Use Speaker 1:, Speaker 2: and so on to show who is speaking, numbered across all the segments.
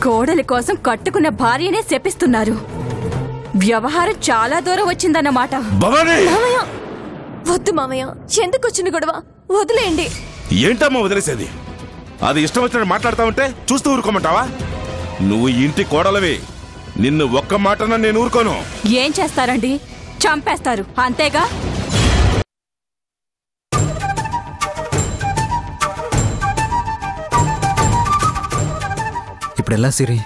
Speaker 1: కోడలి కోసం కట్టుకున్న భార్యనే శపిస్తున్నారు. వ్యవహారం చాలా దూరం వచ్చిందన్నమాట.
Speaker 2: వద్దు మామయ్య, ఎందుకు వచ్చిన గొడవ? వదిలేయండి.
Speaker 3: ఏంటమ్మా వదిలేసేది? అది ఇష్టం వచ్చినట్టు మాట్లాడతా ఉంటే చూస్తూ ఊరుకోమంటావా? నువ్వు ఇంటి కోడలవి. నిన్ను ఒక్క మాటన నేను ఊరుకోను.
Speaker 1: ఏం చేస్తారండి? చంపేస్తారు అంతేగా.
Speaker 4: ఇప్పుడెలా సిరి?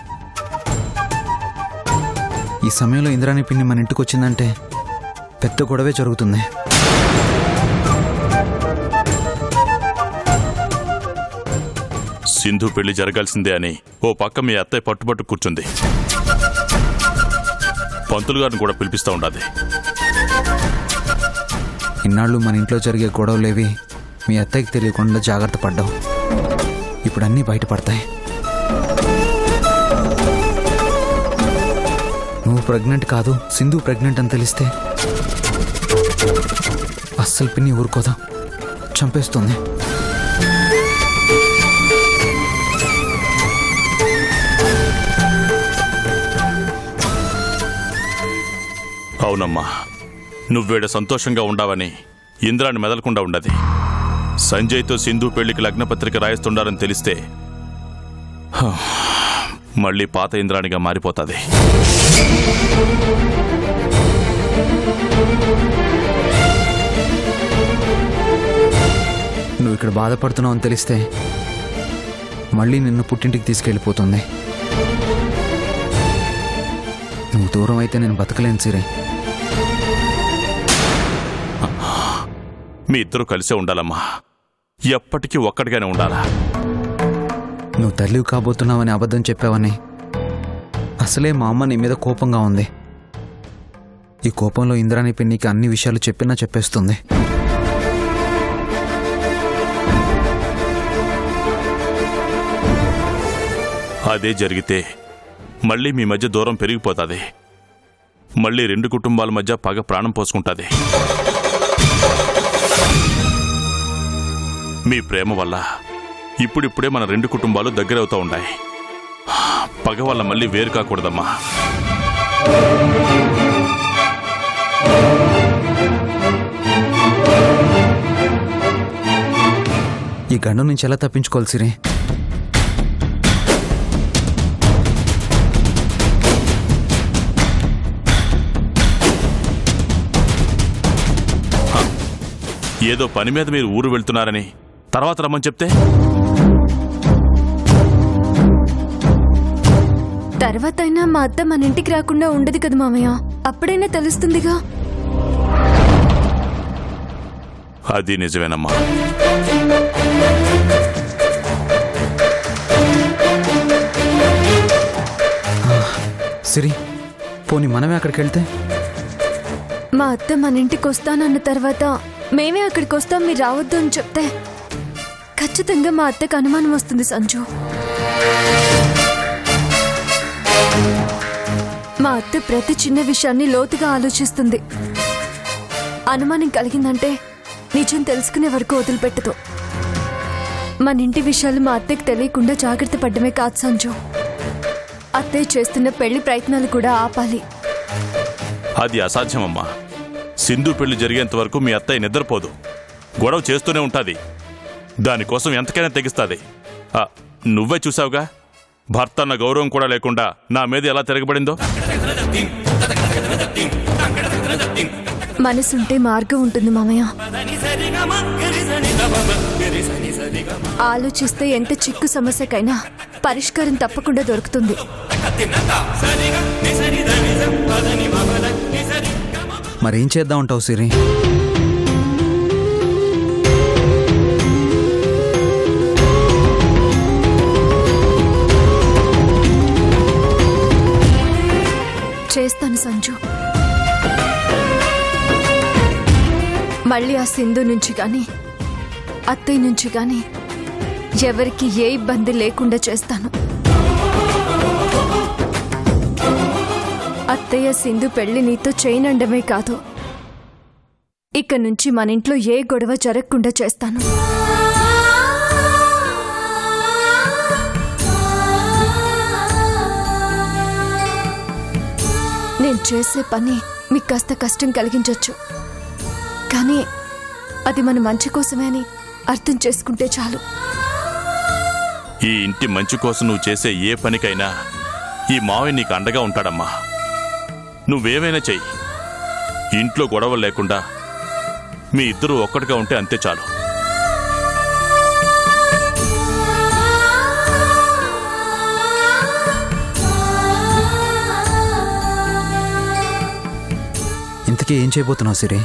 Speaker 4: ఈ సమయంలో ఇంద్రాణి పిన్ని మన ఇంటికి వచ్చిందంటే పెద్ద గొడవే జరుగుతుంది.
Speaker 5: సింధు పెళ్లి జరగాల్సిందే అని ఓ పక్క మీ అత్తయ్య పట్టుబట్టు కూర్చుంది. పంతులు గారిని కూడా పిలిపిస్తూ ఉండాలి.
Speaker 4: ఇన్నాళ్ళు మన ఇంట్లో జరిగే గొడవలేవి మీ అత్తయ్యకి తెలియకుండా జాగ్రత్త పడ్డావు. ఇప్పుడు అన్నీ బయటపడతాయి. నువ్వు ప్రెగ్నెంట్ కాదు, సింధు ప్రెగ్నెంట్ అని తెలిస్తే అస్సలు పిన్ని ఊరుకోదా, చంపేస్తుంది.
Speaker 5: అవునమ్మా, నువ్వేడ సంతోషంగా ఉండవని ఇంద్రాన్ని మెదలకుండా ఉండది. సంజయ్తో సింధు పెళ్లికి లగ్నపత్రిక రాయిస్తుండారని తెలిస్తే మళ్ళీ పాత ఇంద్రాణిగా మారిపోతుంది.
Speaker 4: నువ్వు ఇక్కడ బాధపడుతున్నావు అని తెలిస్తే మళ్ళీ నిన్ను పుట్టింటికి తీసుకెళ్ళిపోతుంది. నువ్వు దూరం అయితే నేను బతకలేను సిరి.
Speaker 5: మీ ఇద్దరు కలిసే ఉండాలమ్మా. ఎప్పటికీ ఒక్కడిగానే ఉండాలా.
Speaker 4: నువ్వు తల్లివి కాబోతున్నావని అబద్ధం చెప్పావని అసలే మా అమ్మ నీ మీద కోపంగా ఉంది. ఈ కోపంలో ఇంద్రాణి పిన్నికి అన్ని విషయాలు చెప్పినా చెప్పేస్తుంది.
Speaker 5: అదే జరిగితే మళ్ళీ మీ మధ్య దూరం పెరిగిపోతుంది. మళ్ళీ రెండు కుటుంబాల మధ్య పగ ప్రాణం పోసుకుంటుంది. మీ ప్రేమ వల్ల ఇప్పుడిప్పుడే మన రెండు కుటుంబాలు దగ్గరవుతూ ఉన్నాయి. పగ వల్ల మళ్ళీ వేరు కాకూడదమ్మా.
Speaker 4: ఈ గండం నుంచి ఎలా తప్పించుకోవాలి సిరి?
Speaker 5: ఏదో పని మీద మీరు ఊరు వెళ్తున్నారని తర్వాత రమ్మని చెప్తే
Speaker 2: తర్వాత అయినా మా అత్త మన ఇంటికి రాకుండా ఉండదు కదా మామయ్య. అప్పుడైనా తెలుస్తుందిగా.
Speaker 5: అది నిజమేనమ్మా.
Speaker 4: సిరి, పోనీ మనమే అక్కడికి వెళ్తే?
Speaker 2: మా అత్త మన ఇంటికి వస్తానన్న తర్వాత మేమే అక్కడికి వస్తాం, మీరు రావద్దు అని చెప్తే ఖచ్చితంగా మా అత్తకు అనుమానం వస్తుంది సంజు. మా అత్త ప్రతి చిన్న విషయాన్ని లోతుగా ఆలోచిస్తుంది. అనుమానం కలిగిందంటే నిజం తెలుసుకునే వరకు వదిలిపెట్టదు. మన ఇంటి విషయాలు మా అత్తకి తెలియకుండా జాగ్రత్త పడ్డమే కాదు సంజు, అత్తయ్య చేస్తున్న పెళ్లి ప్రయత్నాలు కూడా ఆపాలి.
Speaker 5: అది అసాధ్యమమ్మా. సింధు పెళ్లి జరిగేంత వరకు మీ అత్తయ్య నిద్రపోదు, గొడవ చేస్తూనే ఉంటుంది. దానికోసం ఎంతకైనా తెగిస్తుంది. నువ్వే చూసావుగా, భర్త అన్న గౌరవం కూడా లేకుండా నా మీద ఎలా తిరగబడిందో.
Speaker 2: మనసుంటే మార్గం ఉంటుంది మామయ్య. ఆలోచిస్తే ఎంత చిక్కు సమస్యకైనా పరిష్కారం తప్పకుండా దొరుకుతుంది.
Speaker 4: మరేం చేద్దాం అంటావు సిరి?
Speaker 2: చేస్తాను సంజు. మళ్ళీ ఆ సింధు నుంచి కానీ అత్తయ్య నుంచి కానీ ఎవరికి ఏ ఇబ్బంది లేకుండా చేస్తాను. అత్తయ్య సింధు పెళ్లి నీతో చేయనండమే కాదు, ఇక నుంచి మన ఇంట్లో ఏ గొడవ జరగకుండా చేస్తాను. నేను చేసే పని మీకు కాస్త కష్టం కలిగించవచ్చు, కానీ అది మన మంచి కోసమే అని అర్థం చేసుకుంటే చాలు.
Speaker 5: ఈ ఇంటి మంచి కోసం నువ్వు చేసే ఏ పనికైనా ఈ మావయ్య నీకు అండగా ఉంటాడమ్మా. నువ్వేమైనా చెయ్యి, ఇంట్లో గొడవలు లేకుండా మీ ఇద్దరూ ఒక్కటిగా ఉంటే అంతే చాలు.
Speaker 4: ఇంతకీ ఏం చేయబోతున్నావు సిరి?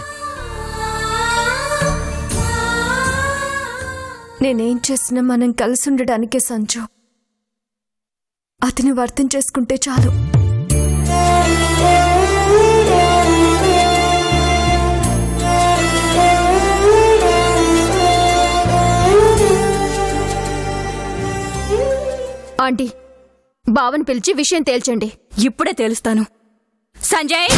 Speaker 2: నేనేం చేసినా మనం కలిసి ఉండడానికే సంజు. అతని అర్థం చేసుకుంటే చాలు.
Speaker 1: ఆంటీ, బావని పిలిచి విషయం తేల్చండి. ఇప్పుడే తేలుస్తాను. సంజయ్,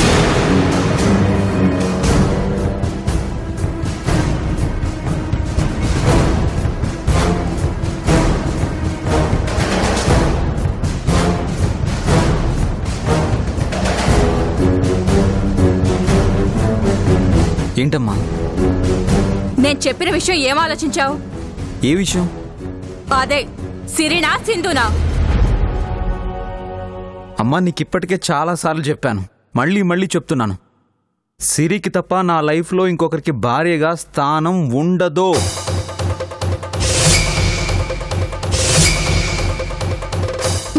Speaker 4: ఏంటమ్మా?
Speaker 1: నేను చెప్పిన విషయం ఏం ఆలోచించావు?
Speaker 4: ఏ విషయం?
Speaker 1: అదే, సిరినా సింధునా?
Speaker 4: అమ్మా, నీకిప్పటికే చాలాసార్లు చెప్పాను, మళ్ళీ మళ్ళీ చెప్తున్నాను, సిరికి తప్ప నా లైఫ్లో ఇంకొకరికి భార్యగా స్థానం ఉండదు.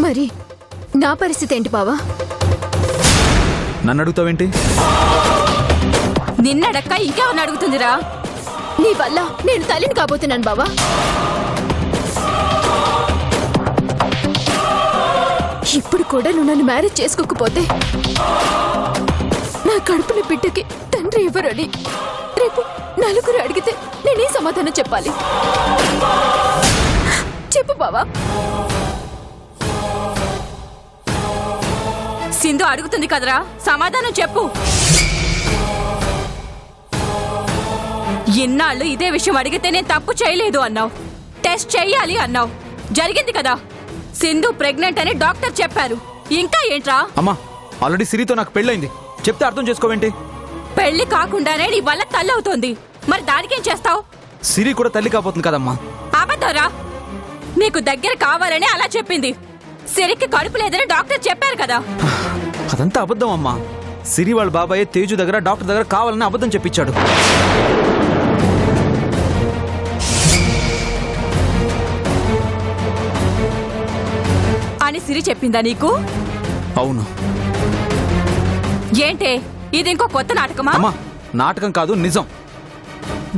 Speaker 2: మరి నా పరిస్థితి ఏంటి బావా?
Speaker 4: నన్ను అడుగుతావేంటి?
Speaker 1: నిన్నడక్క ఇంకెవరిని అడుగుతుందిరా?
Speaker 2: నీ వల్ల నేను తల్లిని కాబోతున్నాను బావా. ఇప్పుడు కూడా నువ్వు నన్ను మ్యారేజ్ చేసుకోకపోతే నా కడుపున బిడ్డకి తండ్రి ఎవరని రేపు నలుగురు అడిగితే నేనే సమాధానం చెప్పాలి? చెప్పు బావా.
Speaker 1: సింధు అడుగుతుంది కదరా, సమాధానం చెప్పు. ఇన్నాళ్ళు ఇదే విషయం అడిగితే నేను తప్పు చేయలేదు అన్నావు, టెస్ట్ చెయ్యాలి అన్నావు. జరిగింది కదా, సింధు ప్రెగ్నెంట్ అని డాక్టర్ చెప్పారు. ఇంకా ఏంట్రా?
Speaker 4: అమ్మా, ఆల్రెడీ సిరితో నాకు పెళ్ళైంది, చెప్తే అర్థం చేసుకోవేంటి?
Speaker 1: పెళ్లి కాకుండానే నీ వల్ల తల్లి అవుతోంది, మరి దానికేం చేస్తావు?
Speaker 4: సిరి కూడా తల్లి కాబోతుంది కదమ్మా.
Speaker 1: అబద్ధరా, నీకు దగ్గర కావాలని అలా చెప్పింది. సిరికి కడుపు లేదని డాక్టర్ చెప్పారు కదా.
Speaker 4: అదంతా అబద్ధం అమ్మా. సిరి వాళ్ళ బాబాయ్ తేజు దగ్గర డాక్టర్ దగ్గర కావాలని అబద్ధం చెప్పించాడు.
Speaker 1: అని సిరి చెప్పిందా నీకు?
Speaker 4: అవును.
Speaker 1: ఏంటే ఇది ఇంకో కొత్త నాటకమా?
Speaker 4: అమ్మా, నాటకం కాదు, నిజం.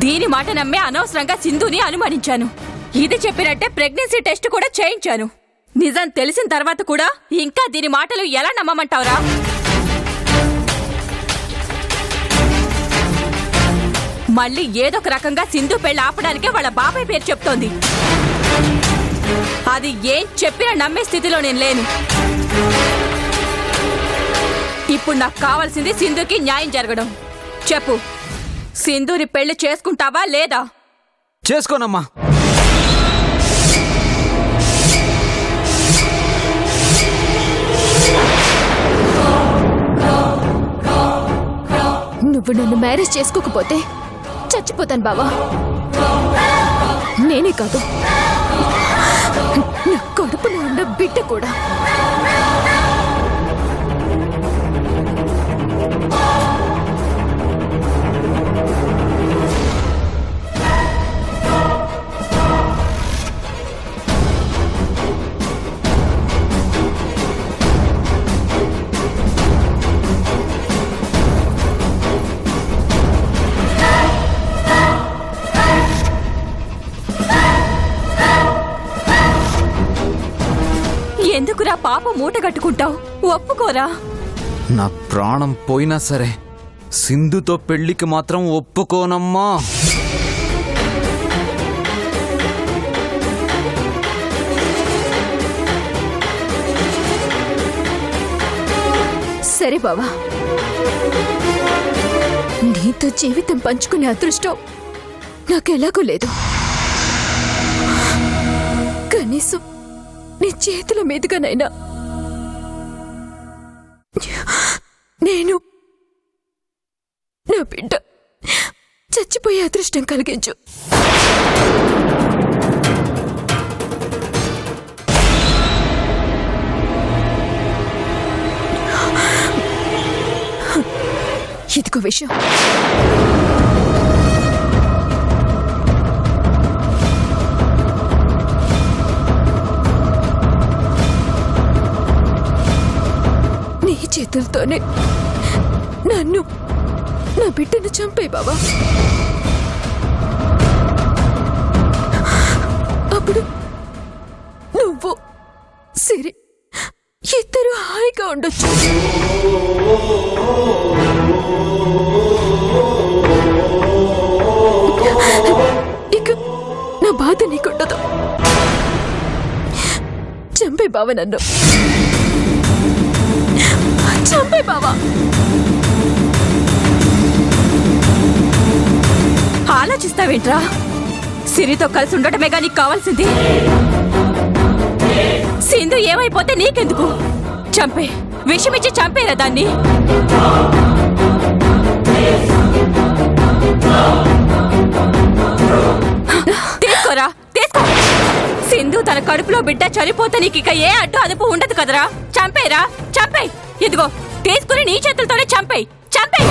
Speaker 1: దీని మాట నమ్మే అనవసరంగా సింధుని అనుమానించాను. ఇది చెప్పినట్టే ప్రెగ్నెన్సీ టెస్ట్ కూడా చేయించాను. నిజం తెలిసిన తర్వాత కూడా ఇంకా దీని మాటలు ఎలా నమ్మమంటావురా? మళ్ళీ ఏదొక రకంగా సింధు పెళ్లి ఆపడానికే వాళ్ళ బాబాయ్ పేరు చెప్తోంది. అది ఏం చెప్పినా నమ్మే స్థితిలో నేను లేను. ఇప్పుడు నాకు కావాల్సింది సింధుకి న్యాయం జరగడం. చెప్పు, సింధుని పెళ్లి చేసుకుంటావా లేదా?
Speaker 4: చేసుకోనమ్మా.
Speaker 2: నువ్వు నన్ను మ్యారేజ్ చేసుకోకపోతే చచ్చిపోతాను బావా. నేనే కాదు, నా కడుపులో ఉన్న బిడ్డ కూడా.
Speaker 1: ఎందుకురా పాప మూట కట్టుకుంటావు? ఒప్పుకోరా.
Speaker 4: నా ప్రాణం పోయినా సరే సింధుతో పెళ్లికి మాత్రం ఒప్పుకోనమ్మా.
Speaker 2: సరే బావా, నీతో జీవితం పంచుకునే అదృష్టం నాకెలాగూ లేదు. కనీసం నీ చేతుల మీదుగానైనా అదృష్టం కలిగించు. ఇదిగో విషయం. నీ చేతులతోనే నన్ను, నా బిడ్డను చంపే బాబా. అప్పుడు నువ్వు సిరి ఇద్దరు హాయిగా ఉండొచ్చు. ఇక నా బాధ నీకుండదు. చంపే బావ నన్ను, చంపే బావా.
Speaker 1: ఆలోచిస్తావేంట్రా? సిరితో కలిసి ఉండటమే నీకు కావాల్సింది. సింధు ఏమైపోతే నీకెందుకు? చంపే, విషమిచ్చి చంపేరా దాన్ని. తీసుకోరా, తీసుకో. సింధు తన కడుపులో బిడ్డ చనిపోతే నీకు ఇక ఏ అడ్డు అదుపు ఉండదు కదరా. చంపేరా, చంపే. ఇదిగో తీసుకుని నీ చేతులతోనే చంపే, చంపే.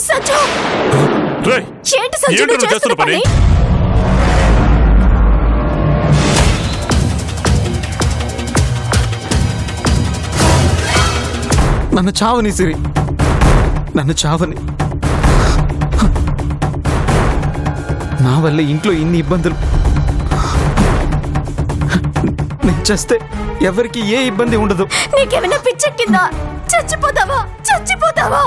Speaker 1: సంజు, ఏంటి సంజు నువ్వు చేస్తున్న పని?
Speaker 4: నన్ను చావని సిరి, నన్ను చావని. నా వల్ల ఇంట్లో ఇన్ని ఇబ్బందులు. నేను చేస్తే ఎవరికి ఏ ఇబ్బంది ఉండదు.
Speaker 2: నీకేమైనా పిచ్చెక్కిందా? చచ్చిపోతావా, చచ్చిపోతావా?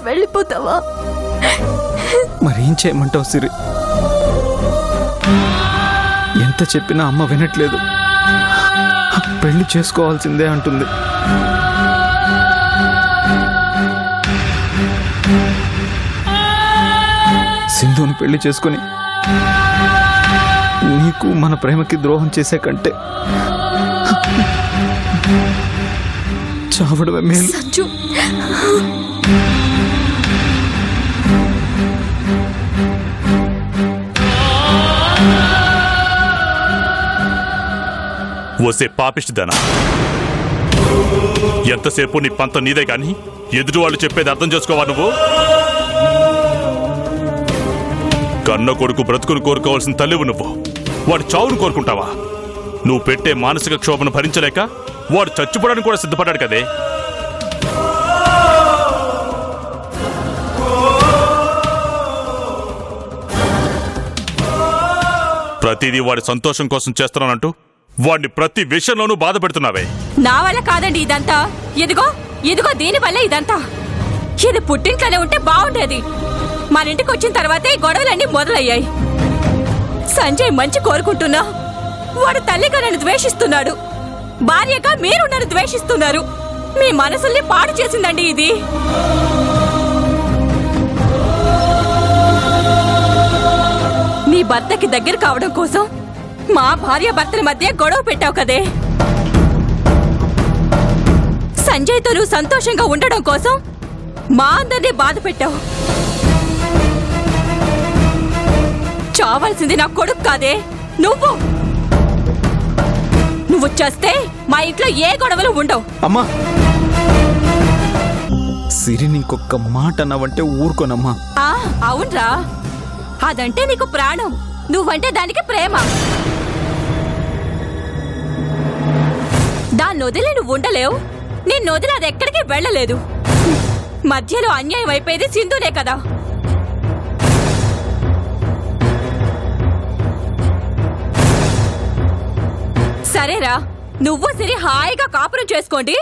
Speaker 2: వెళ్ళిపోతావా?
Speaker 4: మరేం చేయమంటావు సిరి? ఎంత చెప్పినా అమ్మ వినట్లేదు. పెళ్లి చేసుకోవాల్సిందే అంటుంది. సింధుని పెళ్లి చేసుకుని నీకు మన ప్రేమకి ద్రోహం చేసే కంటే చావడమే మేలు.
Speaker 2: సంజు,
Speaker 5: ఓసే పాపిష్టిదానా, ఎంతసేపు నీ పంతం నీదే కాని ఎదుటి వాళ్ళు చెప్పేది అర్థం చేసుకోవా? నువ్వు కన్న కొడుకు బ్రతుకును కోరుకోవాల్సిన తల్లివు. నువ్వు వాడు చావును కోరుకుంటావా? నువ్వు పెట్టే మానసిక క్షోభను భరించలేక వాడు చచ్చిపోవడానికి కూడా సిద్ధపడ్డాడు కదే. ప్రతిదీ వాడి సంతోషం కోసం చేస్తున్నానంటూ వాడిని ప్రతి విషయంలోనూ బాధ పెడుతున్నావే.
Speaker 1: నా వల్ల కాదండి ఇదంతా. ఇదిగో ఇదిగో దీనివల్ల ఇదంతా. ఇది పుట్టింట్లోనే ఉంటే బాగుండేది. మన ఇంటికి వచ్చిన తర్వాతే గొడవలన్నీ మొదలయ్యాయి. సంజయ్ మంచి కోరుకుంటున్నా, వాడు తల్లిగా నన్ను ద్వేషిస్తున్నాడు. భార్యగా మీరు నన్ను ద్వేషిస్తున్నారు. మీ మనసుల్ని పాడు చేసిందండి ఇది. నీ భర్తకి దగ్గర కావడం కోసం మా భార్య భర్తల మధ్య గొడవ పెట్టావు కదే. సంజయ్తో నువ్వు సంతోషంగా ఉండడం కోసం మా అందరినీ బాధ పెట్టావు. చావాల్సింది నా కొడుకు కాదే, నువ్వు. నువ్వు చేస్తే మా ఇంట్లో ఏ గొడవలు ఉండవు.
Speaker 4: అమ్మా, సిరిని ఇంకొక మాట అన్నావంటే ఊరుకోనమ్మా.
Speaker 1: అవునరా, అదంటే నీకు ప్రాణం, నువ్వంటే దానికి ప్రేమ. దాన్ని వదిలి నువ్వు ఉండలేవు, నిన్ను వదిలి అది ఎక్కడికి వెళ్ళలేదు. మధ్యలో అన్యాయం అయిపోయేది సింధునే కదా. సరేరా, నువ్వు సిరి హాయిగా కాపురం చేసుకోండి.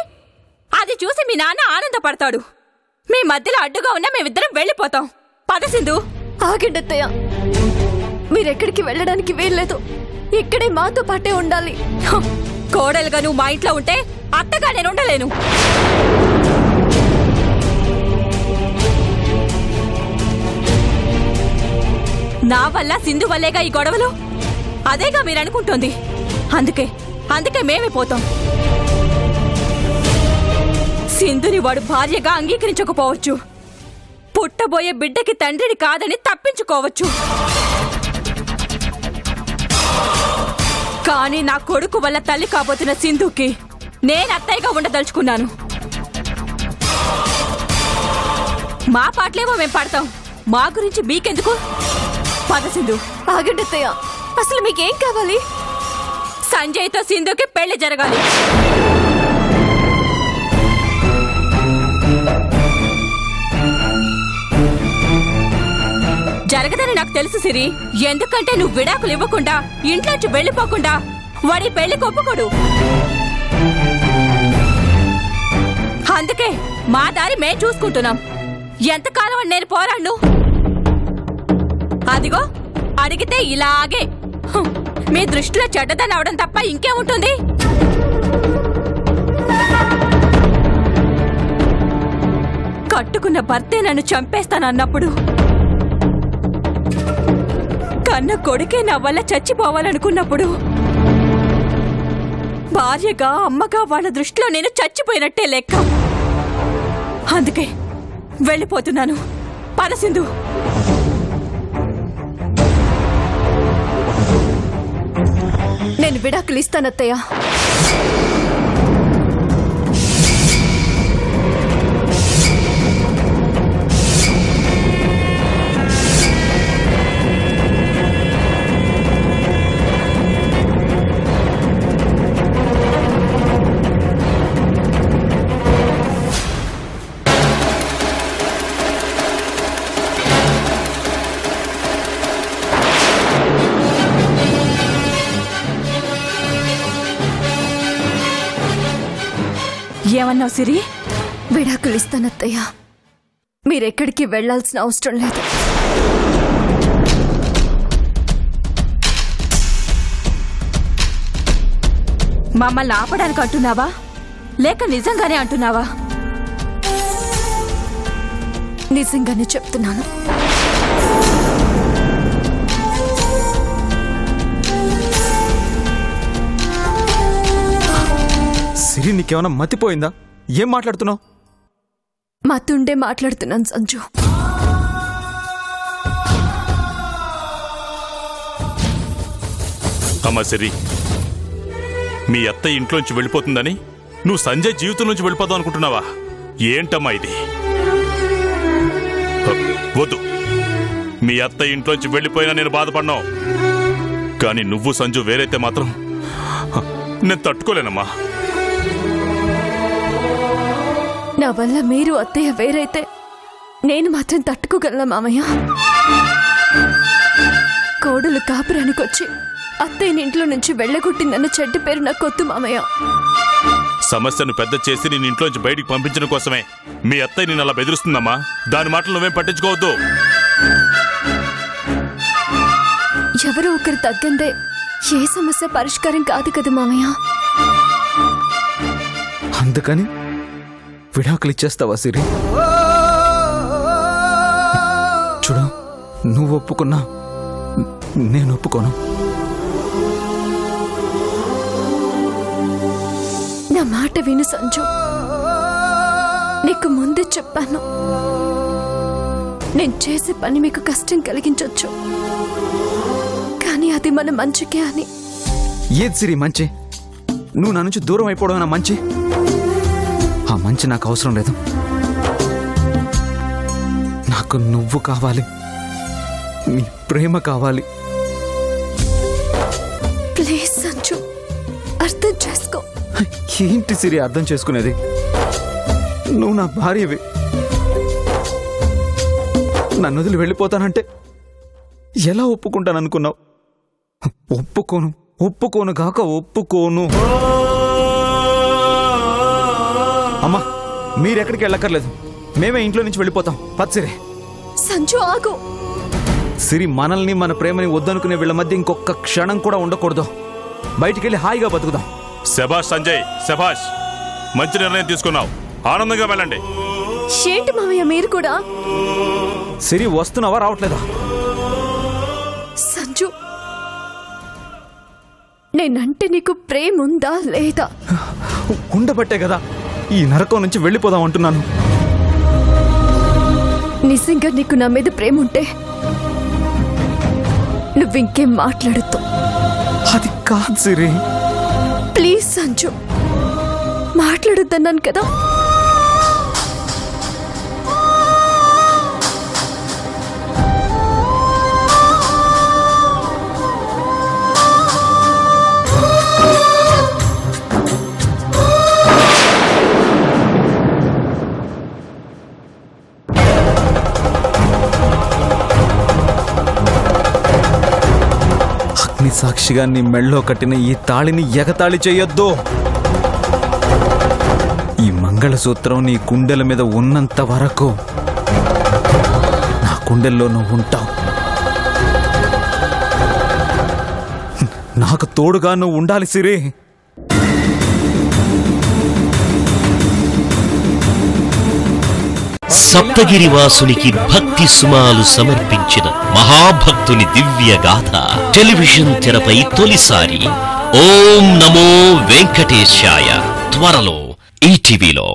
Speaker 1: అది చూసి మీ నాన్న ఆనందపడతాడు. మీ మధ్యలో అడ్డుగా ఉన్న మేమిద్దరం వెళ్ళిపోతాం. పద సింధు.
Speaker 2: ఆగండి అత్తయ్య, మీరెక్కడికి వెళ్ళడానికి వీల్లేదు. ఇక్కడే మాతో పాటే ఉండాలి.
Speaker 1: కోడలుగా నువ్వు మా ఇంట్లో ఉంటే అత్తగా నేను ఉండలేను. నా వల్ల సింధు వల్లేగా ఈ గొడవలు. అదేగా మీరు అనుకుంటోంది. అందుకే మేమే పోతాం. సింధుని వాడు భార్యగా అంగీకరించకపోవచ్చు, పుట్టబోయే బిడ్డకి తండ్రిని కాదని తప్పించుకోవచ్చు. కానీ నా కొడుకు వల్ల తల్లి కాబోతున్న సింధుకి నేను అత్తయ్యగా ఉండదలుచుకున్నాను. మా పాటలేమో మేం పడతాం, మా గురించి మీకెందుకు? పద సింధు.
Speaker 2: ఆగండి అత్తయ్య, అసలు మీకేం కావాలి?
Speaker 1: సంజయ్తో సింధుకి పెళ్లి జరగాలి. జరగదని నాకు తెలుసు సిరి. ఎందుకంటే నువ్వు విడాకులు ఇవ్వకుండా, ఇంట్లోంచి వెళ్ళిపోకుండా వాడి పెళ్లి ఒప్పుకోడు. అందుకే మా దారి మేం చూసుకుంటున్నాం. ఎంతకాలం అని నేను పోరాడు? అదిగో అడిగితే ఇలాగే. మీ దృష్టిలో చెడ్డదని అవడం తప్ప ఇంకేముంటుంది? కట్టుకున్న భర్తే నన్ను చంపేస్తానన్నప్పుడు, కన్న కొడుకే నా వల్ల చచ్చిపోవాలనుకున్నప్పుడు, భార్యగా అమ్మగా వాళ్ళ దృష్టిలో నేను చచ్చిపోయినట్టే లెక్క. అందుకే వెళ్ళిపోతున్నాను. పద సింధు.
Speaker 2: నేను విడాకులు ఇస్తానత్తయ్య.
Speaker 1: ఏమన్నావు సిరి?
Speaker 2: విడాకులు ఇస్తానత్తయ్య. మీరెక్కడికి వెళ్లాల్సిన అవసరం లేదు.
Speaker 1: మమ్మల్ని ఆపడానికి అంటున్నావా, లేక నిజంగానే అంటున్నావా?
Speaker 2: నిజంగానే చెప్తున్నాను.
Speaker 4: సిరి, నీకేమైనా మతిపోయిందా? ఏం మాట్లాడుతున్నావు?
Speaker 2: మతుండే మాట్లాడుతున్నాను సంజు.
Speaker 5: అమ్మా సిరి, మీ అత్త ఇంట్లోంచి వెళ్ళిపోతుందని నువ్వు సంజయ్ జీవితం నుంచి వెళ్ళిపోదాం అనుకుంటున్నావా? ఏంటమ్మా ఇది? వద్దు, మీ అత్త ఇంట్లోంచి వెళ్ళిపోయినా నేను బాధపడ్డా. కానీ నువ్వు సంజు వేరైతే మాత్రం నేను తట్టుకోలేనమ్మా.
Speaker 2: నా వల్ల మీరు అత్తయ్య వేరైతే నేను మాత్రం తట్టుకోగలనా మామయ్య? కోడలు కాపురానికి వచ్చి అత్తయ్యని ఇంట్లో నుంచి వెళ్ళగొట్టిందన్న చెడ్డ పేరు నాకు కొత్త మామయ్య.
Speaker 5: సమస్యను పెద్ద చేసి నేను ఇంట్లోంచి బయటికి పంపించడం కోసమే మీ అత్తయ్య నేను అలా బెదిరిస్తుందమ్మా. దాని మాటలు నువ్వేం పట్టించుకోవద్దు.
Speaker 2: ఎవరో ఒకరు తగ్గందే ఏ సమస్య పరిష్కారం కాదు కదా మామయ్య.
Speaker 4: అందుకని విడాకులు ఇచ్చేస్తావా సిరి? చూడు, నువ్వు ఒప్పుకున్నా నేను ఒప్పుకోను.
Speaker 2: నా మాట విను సంజు. నీకు ముందే చెప్పాను, నేను చేసే పని మీకు కష్టం కలిగించొచ్చు, కానీ అది మన మంచికే అని.
Speaker 4: ఏది సిరి మంచి? నువ్వు నా నుంచి దూరం అయిపోవడం మంచి? ఆ మంచి నాకు అవసరం లేదు. నాకు నువ్వు కావాలి, నీ ప్రేమ కావాలి.
Speaker 2: ప్లీజ్ సంజు, అర్థం చేసుకో.
Speaker 4: ఏంటి సిరి అర్థం చేసుకునేది? నువ్వు నా భార్యవి, నన్ను వదిలి వెళ్ళిపోతానంటే ఎలా ఒప్పుకుంటాననుకున్నావు? ఒప్పుకోను కాక ఒప్పుకోను. అమ్మా, మీరెక్కడికి వెళ్ళక్కర్లేదు, మేమే ఇంట్లో నుంచి వెళ్ళిపోతాం. పచ్చిరే.
Speaker 2: సంజు ఆగు.
Speaker 4: సిరి, మనల్ని మన ప్రేమని వద్దనుకునే వీళ్ళ మధ్య ఇంకొక క్షణం కూడా ఉండకూడదు. బయటికెళ్ళి హాయిగా బతుకుదాం.
Speaker 5: శభాష్ సంజయ్, శభాష్. మంచి నిర్ణయం తీసుకున్నావు. ఆనందంగా వెళ్ళండి.
Speaker 2: ఏంటి మావయ్య మీరు కూడా?
Speaker 4: సిరి, వస్తున్నావా రావట్లేదా?
Speaker 2: సంజు, నేనంటే నీకు ప్రేమ ఉందా లేదా?
Speaker 4: ఉండబట్టే కదా ఈ నరకం నుంచి వెళ్ళిపోదాం అంటున్నాను.
Speaker 2: నిజంగా నీకు నా మీద ప్రేమ ఉంటే నువ్వింకేం మాట్లాడుతూ.
Speaker 4: అది కాదు సిరి.
Speaker 2: ప్లీజ్ సంజు, మాట్లాడొద్దన్నాను కదా.
Speaker 4: సాక్షిగా నీ మెళ్ళో కట్టిన ఈ తాళిని ఎగతాళి చెయ్యొద్దు. ఈ మంగళసూత్రం నీ గుండెల మీద ఉన్నంత వరకు నా గుండెల్లో నువ్వు ఉంటావు. నాకు తోడుగా నువ్వు ఉండాలి సిరి.
Speaker 6: సప్తగిరివాసునికి భక్తి సుమాలు సమర్పించిన మహాభక్తుని దివ్య గాథ టెలివిజన్ తెరపై తొలిసారి. ఓం నమో వెంకటేశాయ త్వరలో ఈటీవీలో.